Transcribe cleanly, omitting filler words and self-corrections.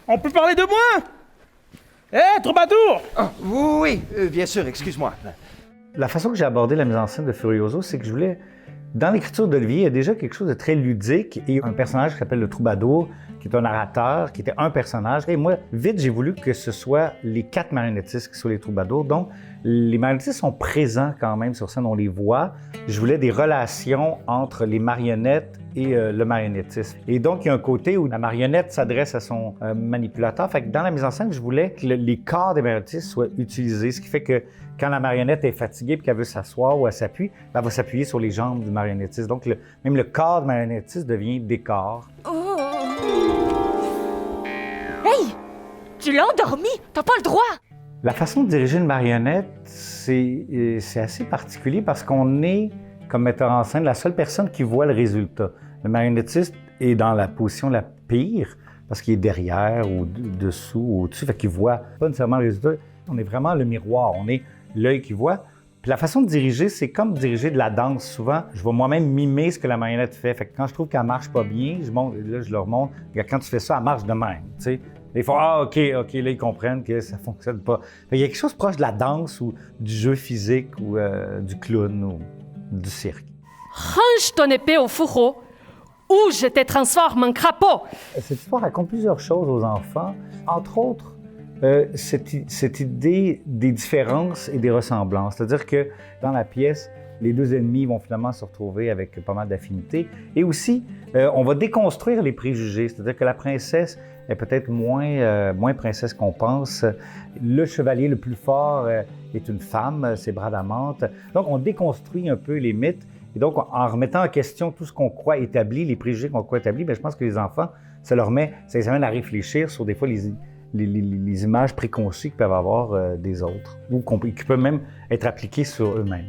On peut parler de moi? Hé, troubadour! Ah, oui, bien sûr, excuse-moi. La façon que j'ai abordé la mise en scène de Furioso, c'est que je voulais... Dans l'écriture d'Olivier, il y a déjà quelque chose de très ludique et un personnage qui s'appelle le troubadour, qui est un narrateur, qui était un personnage. Et moi, vite, j'ai voulu que ce soit les 4 marionnettistes qui soient les troubadours. Donc, les marionnettistes sont présents quand même sur scène, on les voit. Je voulais des relations entre les marionnettes et le marionnettisme. Et donc, il y a un côté où la marionnette s'adresse à son manipulateur. Fait que dans la mise en scène, je voulais que les corps des marionnettistes soient utilisés, ce qui fait que quand la marionnette est fatiguée et qu'elle veut s'asseoir ou elle s'appuie, elle va s'appuyer sur les jambes du marionnettiste. Donc, même le corps du marionnettiste devient décor. Oh. Hey! Tu l'as endormi! T'as pas le droit! La façon de diriger une marionnette, c'est assez particulier parce qu'on est, comme metteur en scène, la seule personne qui voit le résultat. Le marionnettiste est dans la position la pire parce qu'il est derrière ou dessous ou au-dessus, fait qu'il voit pas nécessairement le résultat. On est vraiment le miroir, on est l'œil qui voit. Puis la façon de diriger, c'est comme diriger de la danse. Souvent, je vais moi-même mimer ce que la marionnette fait. Fait que quand je trouve qu'elle marche pas bien, je leur montre, quand tu fais ça, elle marche de même, tu sais. Ils font « Ah, OK, là, ils comprennent que ça fonctionne pas. » Il y a quelque chose proche de la danse ou du jeu physique ou du clown ou du cirque. Range ton épée au fourreau ou je te transforme en crapaud! Cette histoire raconte plusieurs choses aux enfants, entre autres, cette idée des différences et des ressemblances. C'est-à-dire que dans la pièce, les 2 ennemis vont finalement se retrouver avec pas mal d'affinités. Et aussi, on va déconstruire les préjugés. C'est-à-dire que la princesse est peut-être moins princesse qu'on pense. Le chevalier le plus fort est une femme, c'est Bradamante. Donc, on déconstruit un peu les mythes. Et donc, en remettant en question tout ce qu'on croit établi, les préjugés qu'on croit établis, bien, je pense que les enfants, ça les amène à réfléchir sur des fois les images préconçues qu'ils peuvent avoir des autres ou qui peuvent même être appliquées sur eux-mêmes.